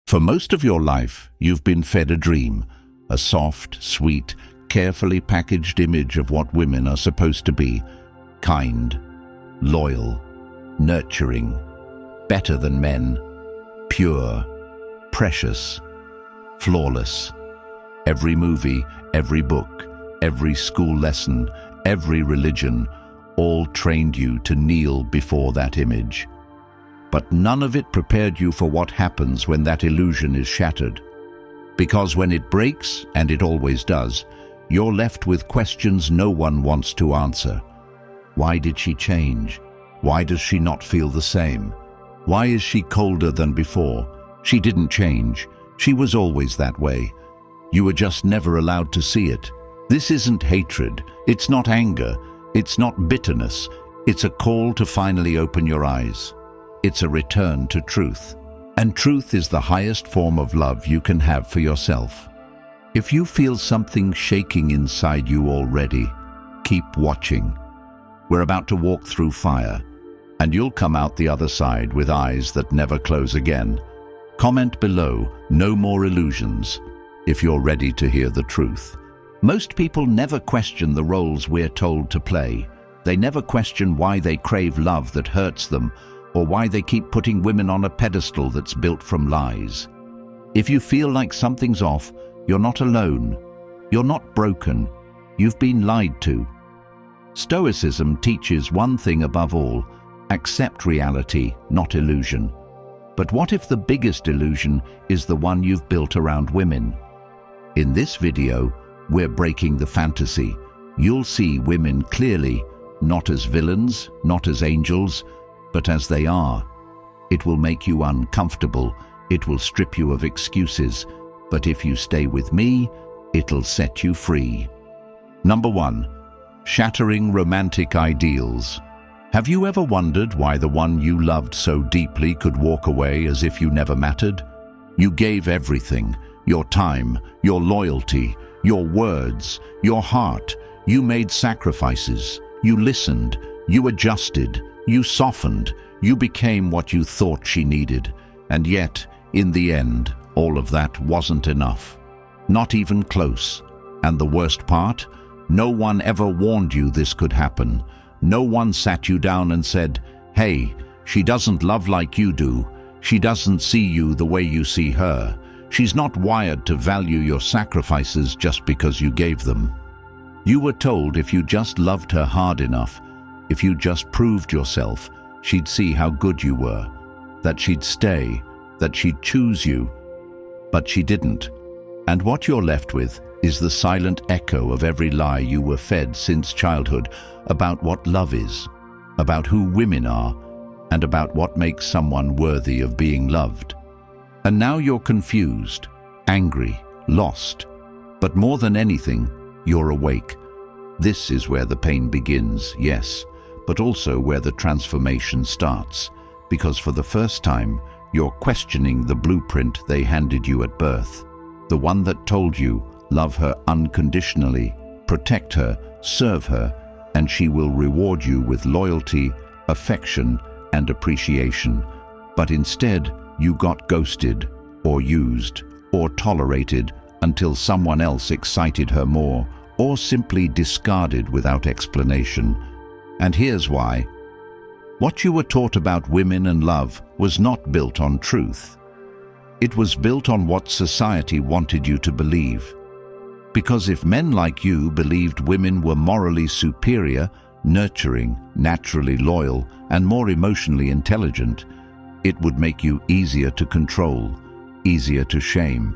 For most of your life, you've been fed a dream, a soft, sweet, carefully packaged image of what women are supposed to be: kind, loyal, nurturing, better than men, pure, precious, flawless. Every movie, every book, every school lesson, every religion, all trained you to kneel before that image. But none of it prepared you for what happens when that illusion is shattered. Because when it breaks, and it always does, you're left with questions no one wants to answer. Why did she change? Why does she not feel the same? Why is she colder than before? She didn't change. She was always that way. You were just never allowed to see it. This isn't hatred. It's not anger. It's not bitterness. It's a call to finally open your eyes. It's a return to truth. And truth is the highest form of love you can have for yourself. If you feel something shaking inside you already, keep watching. We're about to walk through fire, and you'll come out the other side with eyes that never close again. Comment below, "No more illusions," if you're ready to hear the truth. Most people never question the roles we're told to play. They never question why they crave love that hurts them, or why they keep putting women on a pedestal that's built from lies. If you feel like something's off, you're not alone. You're not broken. You've been lied to. Stoicism teaches one thing above all: accept reality, not illusion. But what if the biggest illusion is the one you've built around women? In this video, we're breaking the fantasy. You'll see women clearly, not as villains, not as angels, but as they are. It will make you uncomfortable. It will strip you of excuses. But if you stay with me, it'll set you free. Number 1. Shattering romantic ideals. Have you ever wondered why the one you loved so deeply could walk away as if you never mattered? You gave everything: your time, your loyalty, your words, your heart. You made sacrifices. You listened. You adjusted. You softened. You became what you thought she needed. And yet, in the end, all of that wasn't enough. Not even close. And the worst part? No one ever warned you this could happen. No one sat you down and said, "Hey, she doesn't love like you do. She doesn't see you the way you see her. She's not wired to value your sacrifices just because you gave them." You were told if you just loved her hard enough, if you just proved yourself, she'd see how good you were, that she'd stay, that she'd choose you. But she didn't. And what you're left with is the silent echo of every lie you were fed since childhood about what love is, about who women are, and about what makes someone worthy of being loved. And now you're confused, angry, lost. But more than anything, you're awake. This is where the pain begins, yes, but also where the transformation starts. Because for the first time, you're questioning the blueprint they handed you at birth. The one that told you, love her unconditionally, protect her, serve her, and she will reward you with loyalty, affection, and appreciation. But instead, you got ghosted, or used, or tolerated until someone else excited her more, or simply discarded without explanation. And here's why. What you were taught about women and love was not built on truth. It was built on what society wanted you to believe. Because if men like you believed women were morally superior, nurturing, naturally loyal, and more emotionally intelligent, it would make you easier to control, easier to shame,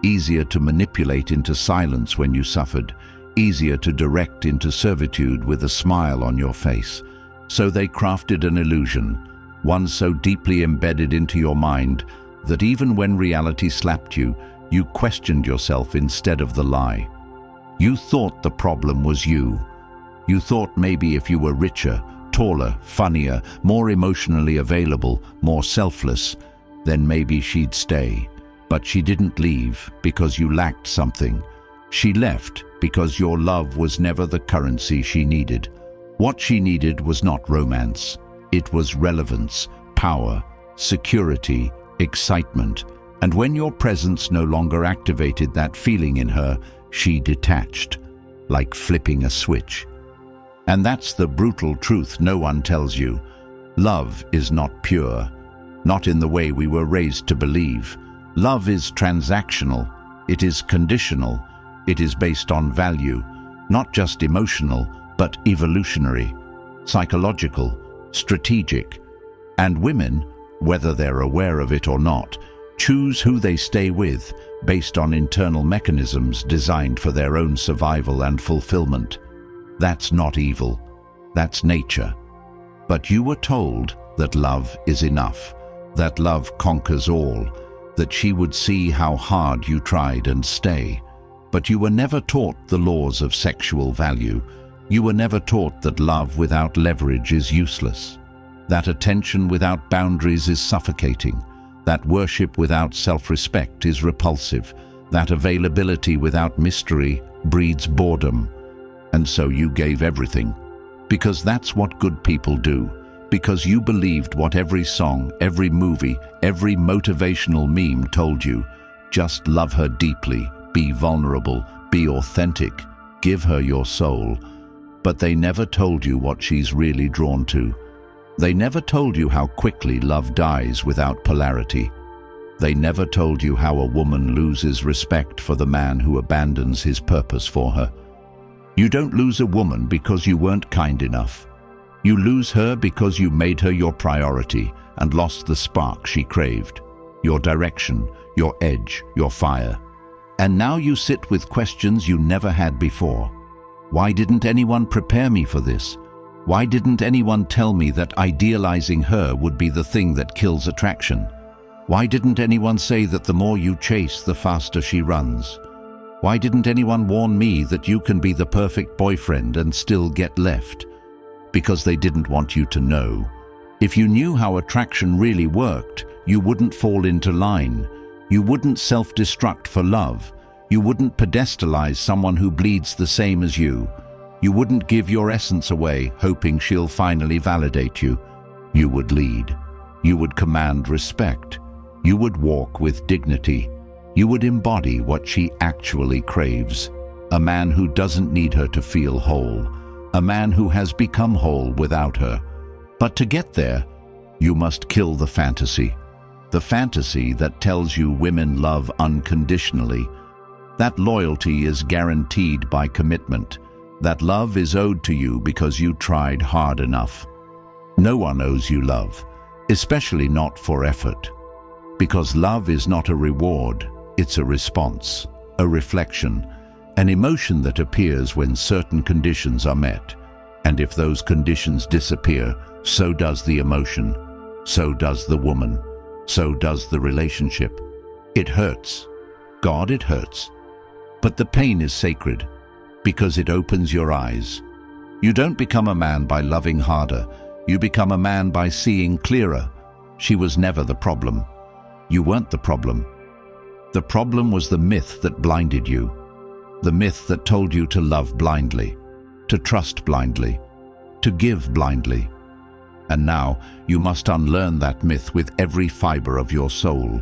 easier to manipulate into silence when you suffered, easier to direct into servitude with a smile on your face. So they crafted an illusion, one so deeply embedded into your mind that even when reality slapped you, you questioned yourself instead of the lie. You thought the problem was you. You thought maybe if you were richer, taller, funnier, more emotionally available, more selfless, then maybe she'd stay. But she didn't leave because you lacked something. She left because your love was never the currency she needed. What she needed was not romance. It was relevance, power, security, excitement, And when your presence no longer activated that feeling in her, she detached, like flipping a switch. And that's the brutal truth no one tells you. Love is not pure, not in the way we were raised to believe. Love is transactional, it is conditional, it is based on value, not just emotional, but evolutionary, psychological, strategic. And women, whether they're aware of it or not, choose who they stay with based on internal mechanisms designed for their own survival and fulfillment. That's not evil, that's nature. But you were told that love is enough, that love conquers all, that she would see how hard you tried and stay. But you were never taught the laws of sexual value. You were never taught that love without leverage is useless, that attention without boundaries is suffocating, that worship without self-respect is repulsive, that availability without mystery breeds boredom. And so you gave everything, because that's what good people do, because you believed what every song, every movie, every motivational meme told you. Just love her deeply, be vulnerable, be authentic, give her your soul. But they never told you what she's really drawn to. They never told you how quickly love dies without polarity. They never told you how a woman loses respect for the man who abandons his purpose for her. You don't lose a woman because you weren't kind enough. You lose her because you made her your priority and lost the spark she craved, your direction, your edge, your fire. And now you sit with questions you never had before. Why didn't anyone prepare me for this? Why didn't anyone tell me that idealizing her would be the thing that kills attraction? Why didn't anyone say that the more you chase, the faster she runs? Why didn't anyone warn me that you can be the perfect boyfriend and still get left? Because they didn't want you to know. If you knew how attraction really worked, you wouldn't fall into line. You wouldn't self-destruct for love. You wouldn't pedestalize someone who bleeds the same as you. You wouldn't give your essence away, hoping she'll finally validate you. You would lead. You would command respect. You would walk with dignity. You would embody what she actually craves. A man who doesn't need her to feel whole. A man who has become whole without her. But to get there, you must kill the fantasy. The fantasy that tells you women love unconditionally. That loyalty is guaranteed by commitment. That love is owed to you because you tried hard enough. No one owes you love, especially not for effort. Because love is not a reward, it's a response, a reflection, an emotion that appears when certain conditions are met. And if those conditions disappear, so does the emotion, so does the woman, so does the relationship. It hurts. God, it hurts. But the pain is sacred, because it opens your eyes. You don't become a man by loving harder. You become a man by seeing clearer. She was never the problem. You weren't the problem. The problem was the myth that blinded you. The myth that told you to love blindly, to trust blindly, to give blindly. And now you must unlearn that myth with every fiber of your soul.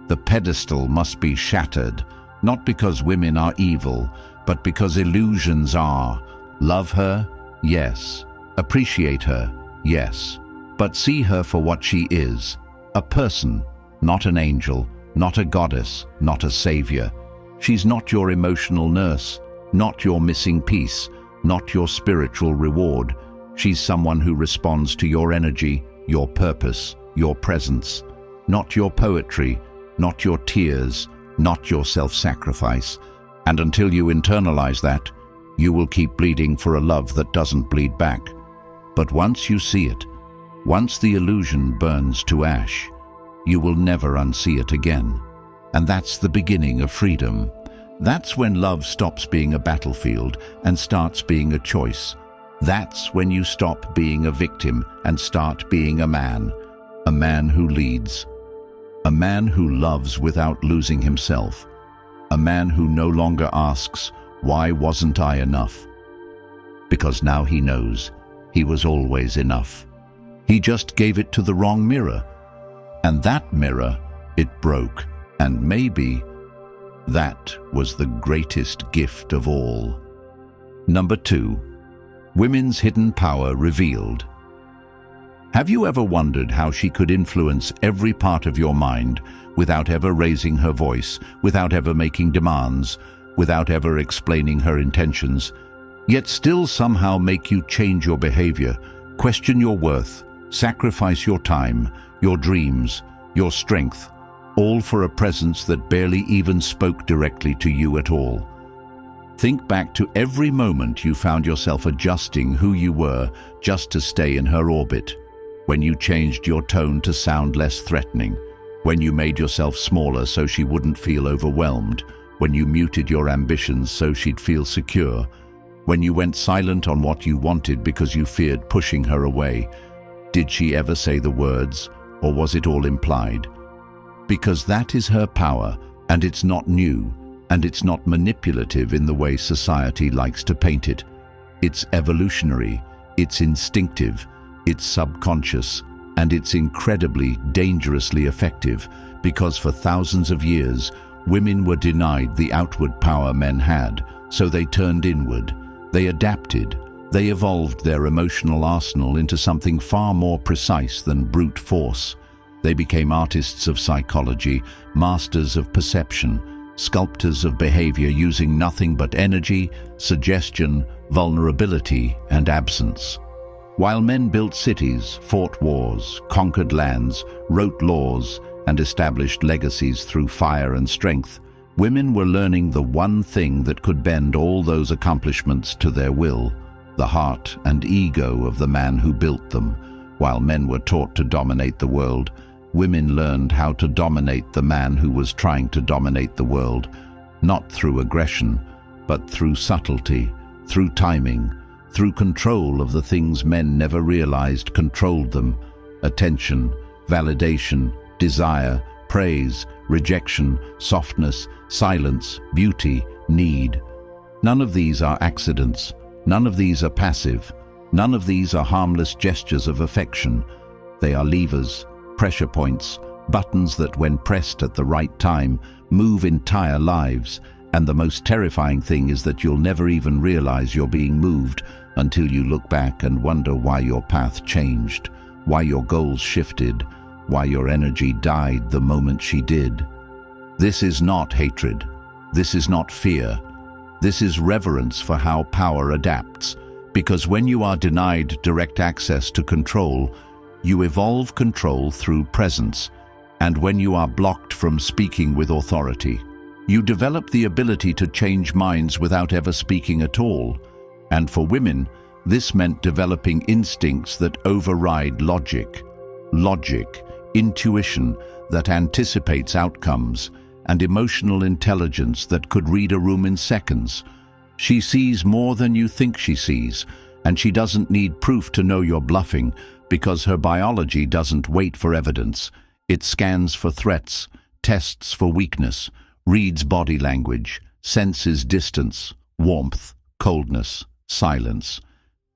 The pedestal must be shattered, not because women are evil, but because illusions are. Love her? Yes. Appreciate her? Yes. But see her for what she is. A person, not an angel, not a goddess, not a savior. She's not your emotional nurse, not your missing piece, not your spiritual reward. She's someone who responds to your energy, your purpose, your presence. Not your poetry, not your tears, not your self-sacrifice. And until you internalize that, you will keep bleeding for a love that doesn't bleed back. But once you see it, once the illusion burns to ash, you will never unsee it again. And that's the beginning of freedom. That's when love stops being a battlefield and starts being a choice. That's when you stop being a victim and start being a man who leads. A man who loves without losing himself. A man who no longer asks, why wasn't I enough? Because now he knows he was always enough. He just gave it to the wrong mirror. And that mirror, it broke. And maybe that was the greatest gift of all. Number 2. Women's hidden power revealed. Have you ever wondered how she could influence every part of your mind without ever raising her voice, without ever making demands, without ever explaining her intentions, yet still somehow make you change your behavior, question your worth, sacrifice your time, your dreams, your strength, all for a presence that barely even spoke directly to you at all? Think back to every moment you found yourself adjusting who you were just to stay in her orbit. When you changed your tone to sound less threatening, when you made yourself smaller so she wouldn't feel overwhelmed, when you muted your ambitions so she'd feel secure, when you went silent on what you wanted because you feared pushing her away. Did she ever say the words, or was it all implied? Because that is her power, and it's not new, and it's not manipulative in the way society likes to paint it. It's evolutionary, it's instinctive, it's subconscious, and it's incredibly, dangerously effective, because for thousands of years, women were denied the outward power men had, so they turned inward. They adapted. They evolved their emotional arsenal into something far more precise than brute force. They became artists of psychology, masters of perception, sculptors of behavior using nothing but energy, suggestion, vulnerability, and absence. While men built cities, fought wars, conquered lands, wrote laws, and established legacies through fire and strength, women were learning the one thing that could bend all those accomplishments to their will, the heart and ego of the man who built them. While men were taught to dominate the world, women learned how to dominate the man who was trying to dominate the world, not through aggression, but through subtlety, through timing, through control of the things men never realized controlled them: attention, validation, desire, praise, rejection, softness, silence, beauty, need. None of these are accidents. None of these are passive. None of these are harmless gestures of affection. They are levers, pressure points, buttons that, when pressed at the right time, move entire lives. And the most terrifying thing is that you'll never even realize you're being moved until you look back and wonder why your path changed, why your goals shifted, why your energy died the moment she did. This is not hatred. This is not fear. This is reverence for how power adapts. Because when you are denied direct access to control, you evolve control through presence. And when you are blocked from speaking with authority, you develop the ability to change minds without ever speaking at all. And for women, this meant developing instincts that override logic, intuition that anticipates outcomes, and emotional intelligence that could read a room in seconds. She sees more than you think she sees, and she doesn't need proof to know you're bluffing, because her biology doesn't wait for evidence. It scans for threats, tests for weakness, reads body language, senses distance, warmth, coldness, silence.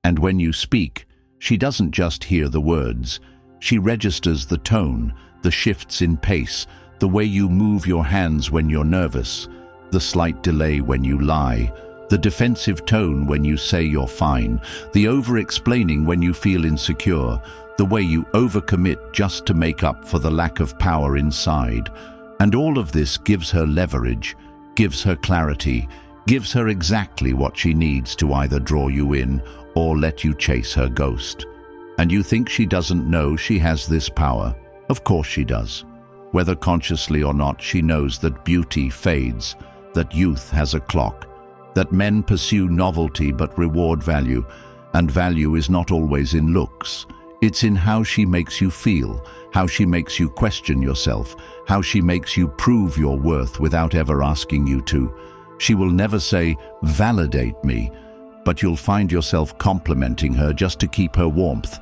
And when you speak, she doesn't just hear the words. She registers the tone, the shifts in pace, the way you move your hands when you're nervous, the slight delay when you lie, the defensive tone when you say you're fine, the over-explaining when you feel insecure, the way you overcommit just to make up for the lack of power inside. And all of this gives her leverage, gives her clarity, gives her exactly what she needs to either draw you in or let you chase her ghost. And you think she doesn't know she has this power? Of course she does. Whether consciously or not, she knows that beauty fades, that youth has a clock, that men pursue novelty but reward value, and value is not always in looks. It's in how she makes you feel, how she makes you question yourself, how she makes you prove your worth without ever asking you to. She will never say, "Validate me," but you'll find yourself complimenting her just to keep her warmth.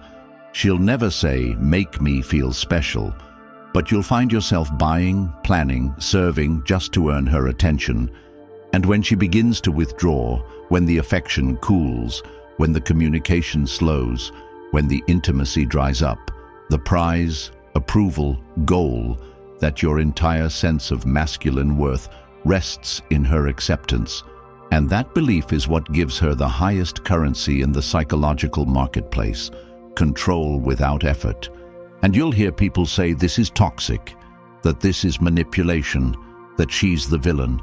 She'll never say, "Make me feel special," but you'll find yourself buying, planning, serving just to earn her attention. And when she begins to withdraw, when the affection cools, when the communication slows, when the intimacy dries up, the prize, approval, goal, that your entire sense of masculine worth rests in her acceptance, and that belief is what gives her the highest currency in the psychological marketplace, control without effort. And you'll hear people say this is toxic, that this is manipulation, that she's the villain.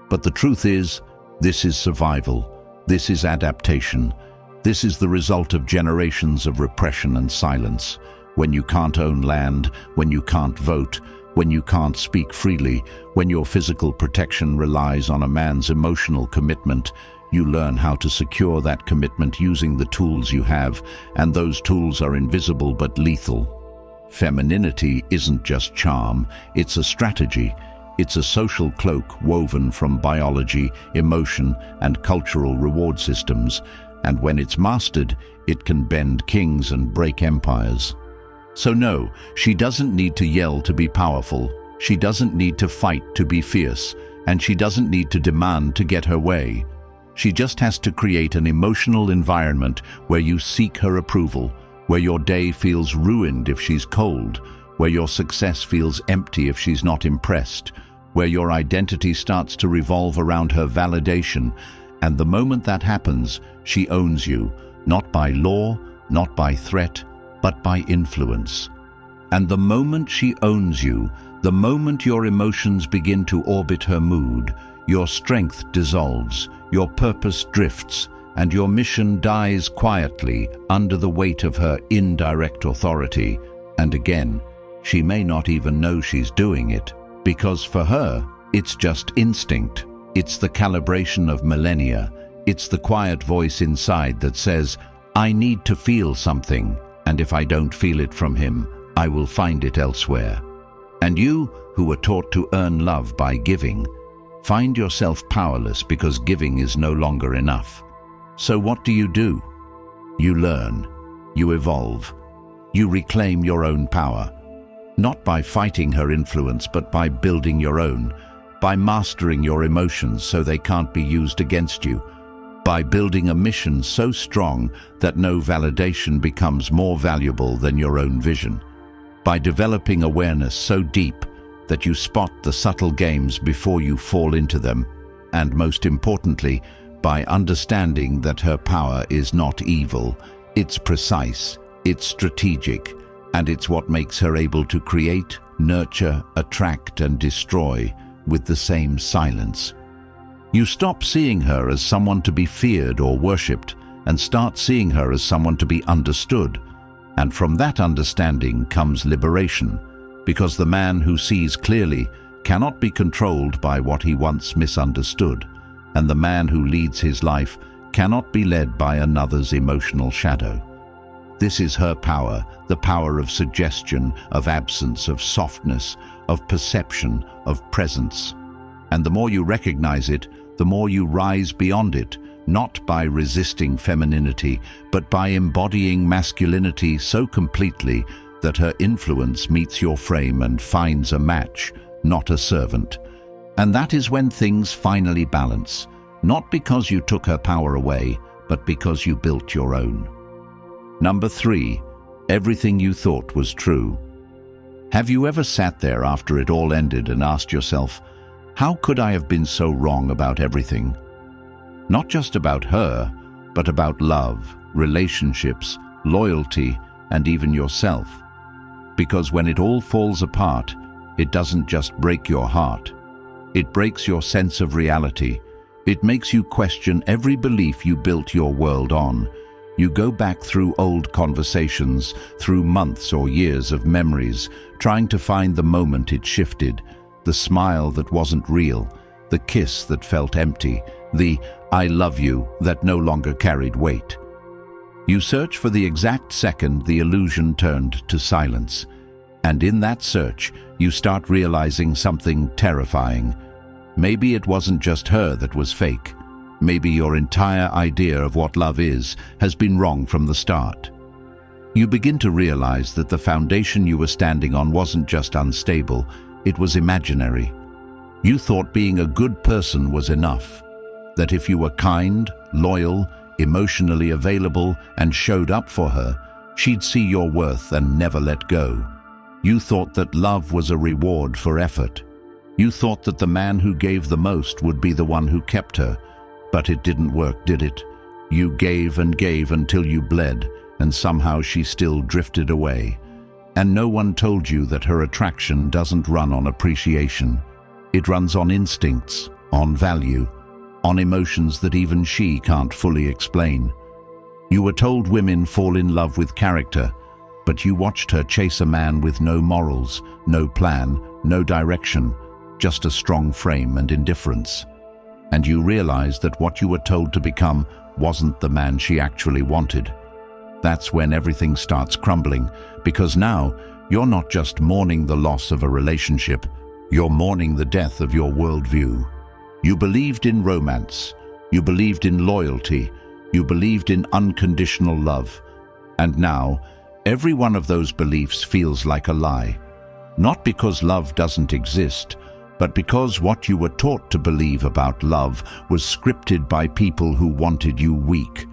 But the truth is, this is survival, this is adaptation, this is the result of generations of repression and silence. When you can't own land, when you can't vote, when you can't speak freely, when your physical protection relies on a man's emotional commitment, you learn how to secure that commitment using the tools you have, and those tools are invisible but lethal. Femininity isn't just charm, it's a strategy. It's a social cloak woven from biology, emotion, and cultural reward systems, and when it's mastered, it can bend kings and break empires. So no, she doesn't need to yell to be powerful, she doesn't need to fight to be fierce, and she doesn't need to demand to get her way. She just has to create an emotional environment where you seek her approval, where your day feels ruined if she's cold, where your success feels empty if she's not impressed, where your identity starts to revolve around her validation, and the moment that happens, she owns you, not by law, not by threat, but by influence. And the moment she owns you, the moment your emotions begin to orbit her mood, your strength dissolves, your purpose drifts, and your mission dies quietly under the weight of her indirect authority. And again, she may not even know she's doing it, because for her, it's just instinct. It's the calibration of millennia. It's the quiet voice inside that says, I need to feel something, and if I don't feel it from him, I will find it elsewhere. And you, who were taught to earn love by giving, find yourself powerless because giving is no longer enough. So what do? You learn, you evolve, you reclaim your own power, not by fighting her influence, but by building your own, by mastering your emotions so they can't be used against you, by building a mission so strong that no validation becomes more valuable than your own vision, by developing awareness so deep that you spot the subtle games before you fall into them, and most importantly, by understanding that her power is not evil, it's precise, it's strategic, and it's what makes her able to create, nurture, attract, and destroy with the same silence. You stop seeing her as someone to be feared or worshipped, and start seeing her as someone to be understood. And from that understanding comes liberation, because the man who sees clearly cannot be controlled by what he once misunderstood, and the man who leads his life cannot be led by another's emotional shadow. This is her power, the power of suggestion, of absence, of softness, of perception, of presence. And the more you recognize it, the more you rise beyond it, not by resisting femininity, but by embodying masculinity so completely that her influence meets your frame and finds a match, not a servant. And that is when things finally balance, not because you took her power away, but because you built your own. Number 3, everything you thought was true. Have you ever sat there after it all ended and asked yourself, how could I have been so wrong about everything? Not just about her, but about love, relationships, loyalty, and even yourself. Because when it all falls apart, it doesn't just break your heart. It breaks your sense of reality. It makes you question every belief you built your world on. You go back through old conversations, through months or years of memories, trying to find the moment it shifted, the smile that wasn't real, the kiss that felt empty, the "I love you" that no longer carried weight. You search for the exact second the illusion turned to silence. And in that search, you start realizing something terrifying. Maybe it wasn't just her that was fake. Maybe your entire idea of what love is has been wrong from the start. You begin to realize that the foundation you were standing on wasn't just unstable, it was imaginary. You thought being a good person was enough, that if you were kind, loyal, emotionally available, and showed up for her, she'd see your worth and never let go. You thought that love was a reward for effort. You thought that the man who gave the most would be the one who kept her. But it didn't work, did it? You gave and gave until you bled, and somehow she still drifted away. And no one told you that her attraction doesn't run on appreciation. It runs on instincts, on value, on emotions that even she can't fully explain. You were told women fall in love with character, but you watched her chase a man with no morals, no plan, no direction, just a strong frame and indifference. And you realized that what you were told to become wasn't the man she actually wanted. That's when everything starts crumbling, because now you're not just mourning the loss of a relationship, you're mourning the death of your worldview. You believed in romance, you believed in loyalty, you believed in unconditional love. And now, every one of those beliefs feels like a lie. Not because love doesn't exist, but because what you were taught to believe about love was scripted by people who wanted you weak,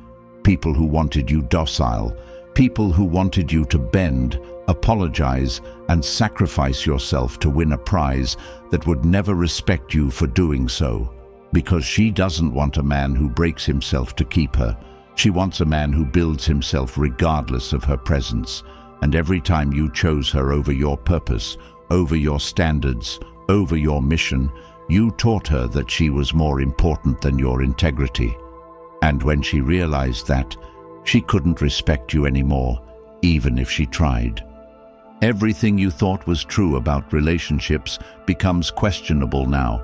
people who wanted you docile, people who wanted you to bend, apologize, and sacrifice yourself to win a prize that would never respect you for doing so. Because she doesn't want a man who breaks himself to keep her. She wants a man who builds himself regardless of her presence. And every time you chose her over your purpose, over your standards, over your mission, you taught her that she was more important than your integrity. And when she realized that, she couldn't respect you anymore, even if she tried. Everything you thought was true about relationships becomes questionable now.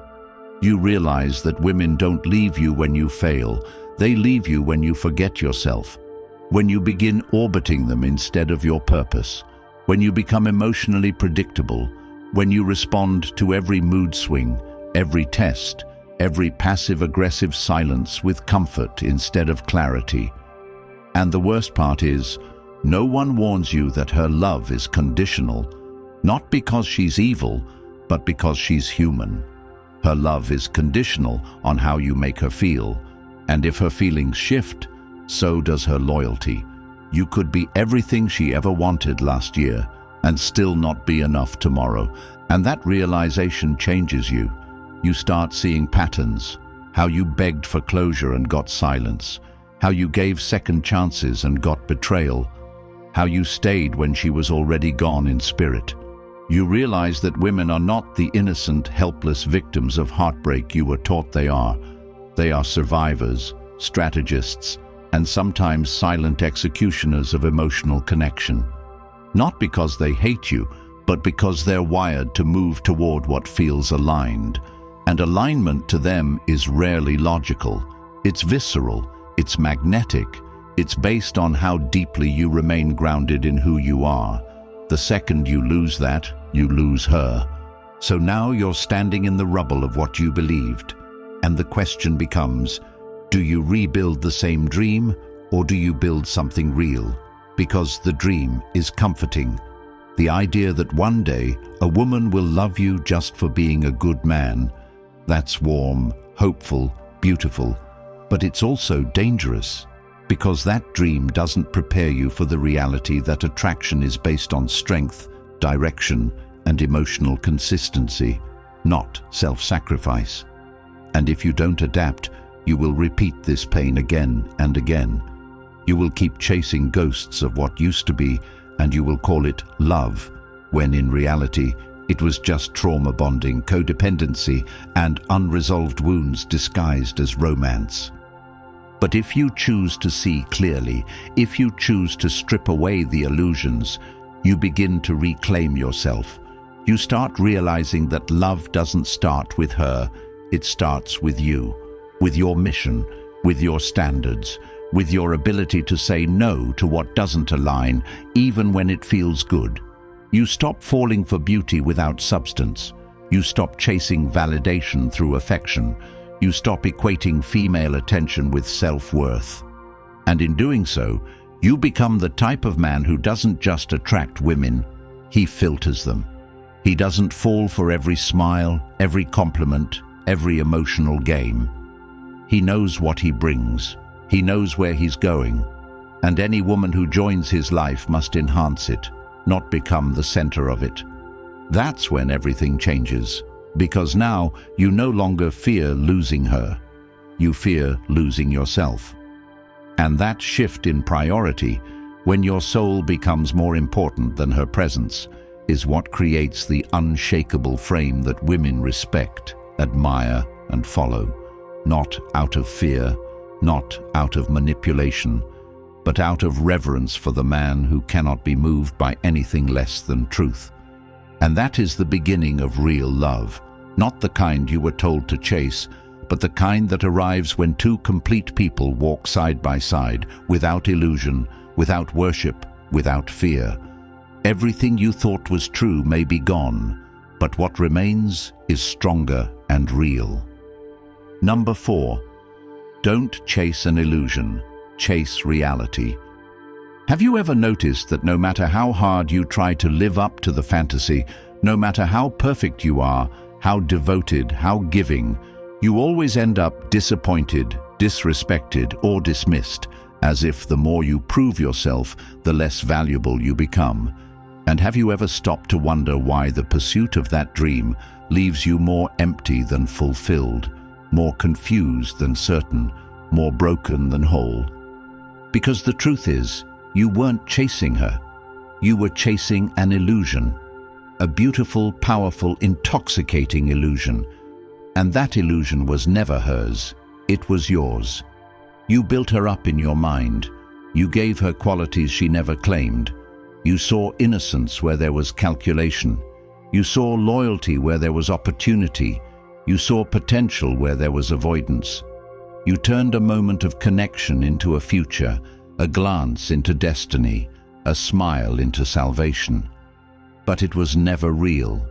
You realize that women don't leave you when you fail, they leave you when you forget yourself, when you begin orbiting them instead of your purpose, when you become emotionally predictable, when you respond to every mood swing, every test, every passive-aggressive silence with comfort instead of clarity. And the worst part is, no one warns you that her love is conditional, not because she's evil, but because she's human. Her love is conditional on how you make her feel, and if her feelings shift, so does her loyalty. You could be everything she ever wanted last year, and still not be enough tomorrow. And that realization changes you. You start seeing patterns, how you begged for closure and got silence, how you gave second chances and got betrayal, how you stayed when she was already gone in spirit. You realize that women are not the innocent, helpless victims of heartbreak you were taught they are. They are survivors, strategists, and sometimes silent executioners of emotional connection. Not because they hate you, but because they're wired to move toward what feels aligned. And alignment to them is rarely logical. It's visceral, it's magnetic, it's based on how deeply you remain grounded in who you are. The second you lose that, you lose her. So now you're standing in the rubble of what you believed. And the question becomes, do you rebuild the same dream, or do you build something real? Because the dream is comforting. The idea that one day a woman will love you just for being a good man, that's warm, hopeful, beautiful, but it's also dangerous, because that dream doesn't prepare you for the reality that attraction is based on strength, direction, and emotional consistency, not self-sacrifice. And if you don't adapt, you will repeat this pain again and again. You will keep chasing ghosts of what used to be, and you will call it love, when in reality, it was just trauma bonding, codependency, and unresolved wounds disguised as romance. But if you choose to see clearly, if you choose to strip away the illusions, you begin to reclaim yourself. You start realizing that love doesn't start with her, it starts with you, with your mission, with your standards, with your ability to say no to what doesn't align, even when it feels good. You stop falling for beauty without substance. You stop chasing validation through affection. You stop equating female attention with self-worth. And in doing so, you become the type of man who doesn't just attract women, he filters them. He doesn't fall for every smile, every compliment, every emotional game. He knows what he brings. He knows where he's going. And any woman who joins his life must enhance it. not become the center of it. That's when everything changes, because now you no longer fear losing her. You fear losing yourself. And that shift in priority, when your soul becomes more important than her presence, is what creates the unshakable frame that women respect, admire, and follow, not out of fear, not out of manipulation, but out of reverence for the man who cannot be moved by anything less than truth. And that is the beginning of real love, not the kind you were told to chase, but the kind that arrives when two complete people walk side by side, without illusion, without worship, without fear. Everything you thought was true may be gone, but what remains is stronger and real. Number 4. Don't chase an illusion, chase reality. Have you ever noticed that no matter how hard you try to live up to the fantasy, no matter how perfect you are, how devoted, how giving, you always end up disappointed, disrespected, or dismissed, as if the more you prove yourself, the less valuable you become? And have you ever stopped to wonder why the pursuit of that dream leaves you more empty than fulfilled, more confused than certain, more broken than whole? Because the truth is, you weren't chasing her. You were chasing an illusion, a beautiful, powerful, intoxicating illusion. And that illusion was never hers, it was yours. You built her up in your mind. You gave her qualities she never claimed. You saw innocence where there was calculation. You saw loyalty where there was opportunity. You saw potential where there was avoidance. You turned a moment of connection into a future, a glance into destiny, a smile into salvation. But it was never real.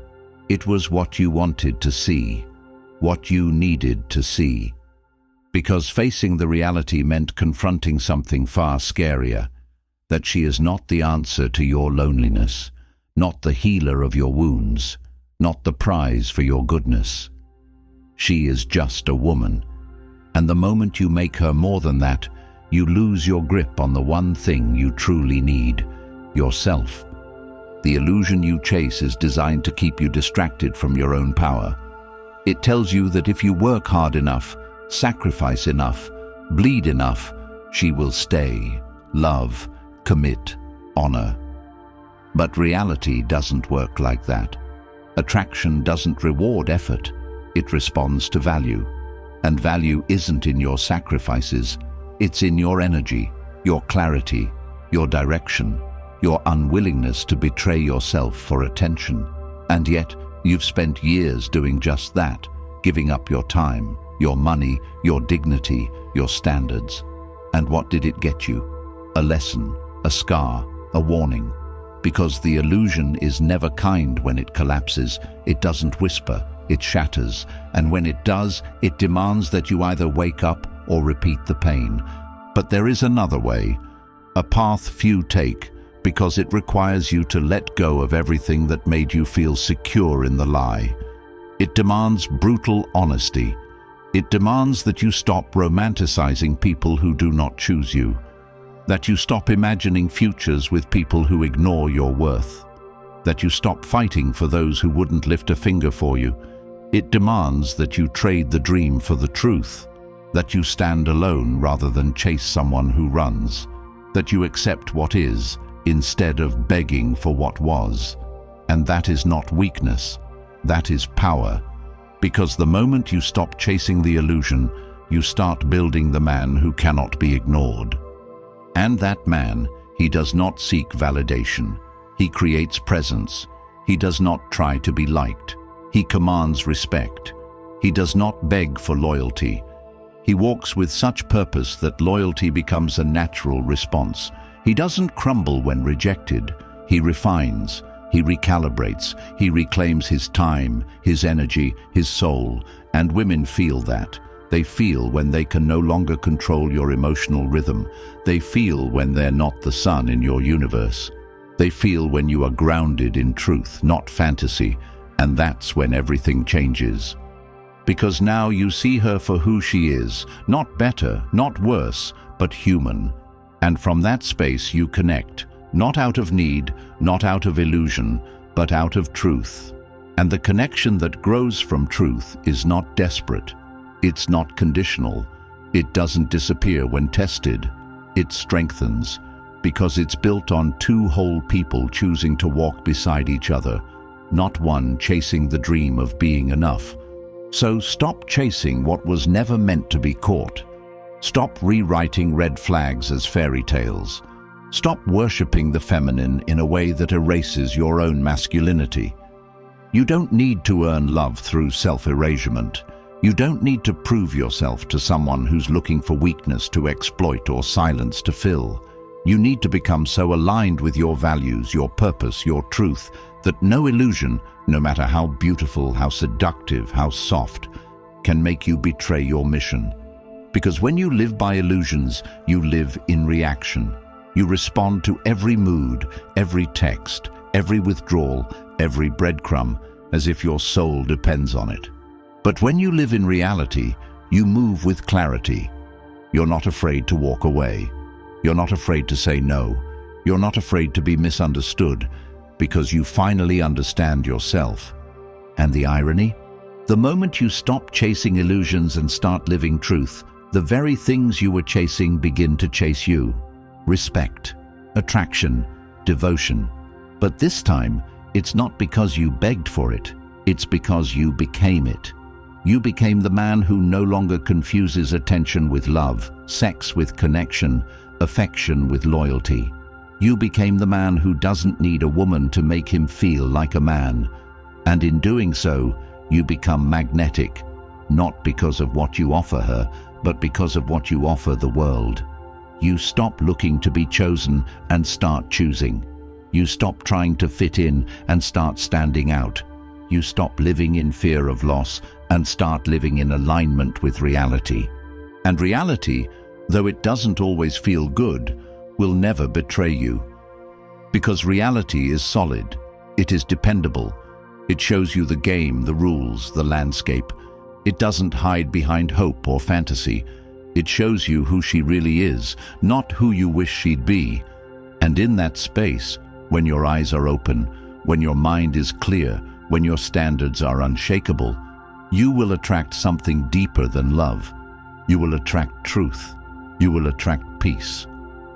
It was what you wanted to see, what you needed to see. Because facing the reality meant confronting something far scarier, that she is not the answer to your loneliness, not the healer of your wounds, not the prize for your goodness. She is just a woman, and the moment you make her more than that, you lose your grip on the one thing you truly need, yourself. The illusion you chase is designed to keep you distracted from your own power. It tells you that if you work hard enough, sacrifice enough, bleed enough, she will stay, love, commit, honor. But reality doesn't work like that. Attraction doesn't reward effort, it responds to value. And value isn't in your sacrifices, it's in your energy, your clarity, your direction, your unwillingness to betray yourself for attention. And yet, you've spent years doing just that, giving up your time, your money, your dignity, your standards. And what did it get you? A lesson, a scar, a warning. Because the illusion is never kind when it collapses. It doesn't whisper, it shatters. And when it does, it demands that you either wake up or repeat the pain. But there is another way, a path few take, because it requires you to let go of everything that made you feel secure in the lie. It demands brutal honesty. It demands that you stop romanticizing people who do not choose you, that you stop imagining futures with people who ignore your worth, that you stop fighting for those who wouldn't lift a finger for you. It demands that you trade the dream for the truth, that you stand alone rather than chase someone who runs, that you accept what is instead of begging for what was. And that is not weakness, that is power. Because the moment you stop chasing the illusion, you start building the man who cannot be ignored. And that man, he does not seek validation. He creates presence. He does not try to be liked. He commands respect. He does not beg for loyalty. He walks with such purpose that loyalty becomes a natural response. He doesn't crumble when rejected. He refines. He recalibrates. He reclaims his time, his energy, his soul. And women feel that. They feel when they can no longer control your emotional rhythm. They feel when they're not the sun in your universe. They feel when you are grounded in truth, not fantasy. And that's when everything changes. Because now you see her for who she is, not better, not worse, but human. And from that space you connect, Not out of need, not out of illusion, but out of truth. And the connection that grows from truth is not desperate. It's not conditional. It doesn't disappear when tested. It strengthens, because it's built on two whole people choosing to walk beside each other, not one chasing the dream of being enough. So stop chasing what was never meant to be caught. Stop rewriting red flags as fairy tales. Stop worshipping the feminine in a way that erases your own masculinity. You don't need to earn love through self-erasure. You don't need to prove yourself to someone who's looking for weakness to exploit or silence to fill. You need to become so aligned with your values, your purpose, your truth, that no illusion, no matter how beautiful, how seductive, how soft, can make you betray your mission. Because when you live by illusions, you live in reaction. You respond to every mood, every text, every withdrawal, every breadcrumb, as if your soul depends on it. But when you live in reality, you move with clarity. You're not afraid to walk away. You're not afraid to say no. You're not afraid to be misunderstood, because you finally understand yourself. And the irony? The moment you stop chasing illusions and start living truth, the very things you were chasing begin to chase you. Respect, attraction, devotion. But this time, it's not because you begged for it. It's because you became it. You became the man who no longer confuses attention with love, sex with connection, affection with loyalty. You became the man who doesn't need a woman to make him feel like a man. And in doing so, you become magnetic, not because of what you offer her, but because of what you offer the world. You stop looking to be chosen and start choosing. You stop trying to fit in and start standing out. You stop living in fear of loss and start living in alignment with reality. And reality, though it doesn't always feel good, will never betray you. Because reality is solid, it is dependable. It shows you the game, the rules, the landscape. It doesn't hide behind hope or fantasy. It shows you who she really is, not who you wish she'd be. And in that space, when your eyes are open, when your mind is clear, when your standards are unshakable, you will attract something deeper than love. You will attract truth. You will attract peace.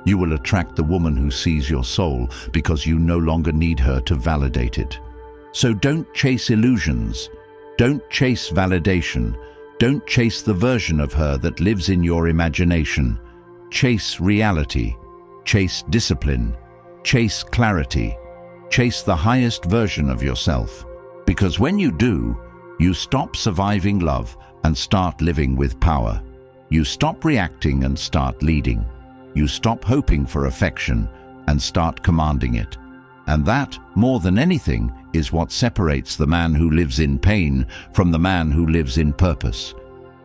You will attract the woman who sees your soul because you no longer need her to validate it. So don't chase illusions. Don't chase validation. Don't chase the version of her that lives in your imagination. Chase reality. Chase discipline. Chase clarity. Chase the highest version of yourself. Because when you do, you stop surviving love and start living with power. You stop reacting and start leading. You stop hoping for affection and start commanding it. And that, more than anything, is what separates the man who lives in pain from the man who lives in purpose.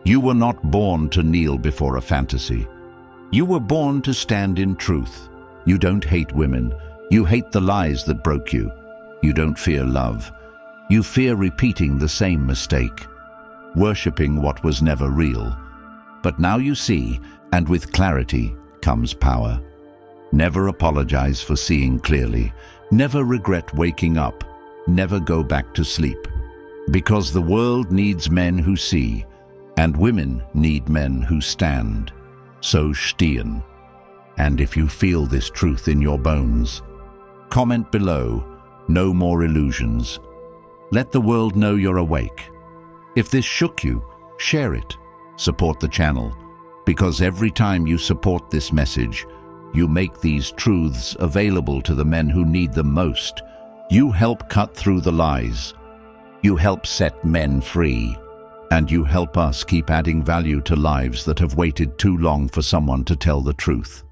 You were not born to kneel before a fantasy. You were born to stand in truth. You don't hate women. You hate the lies that broke you. You don't fear love. You fear repeating the same mistake, worshipping what was never real. But now you see, and with clarity comes power. Never apologize for seeing clearly. Never regret waking up. Never go back to sleep. Because the world needs men who see, and women need men who stand. So stehen. And if you feel this truth in your bones, comment below, no more illusions. Let the world know you're awake. If this shook you, share it. Support the channel, because every time you support this message, you make these truths available to the men who need them most. You help cut through the lies. You help set men free. And you help us keep adding value to lives that have waited too long for someone to tell the truth.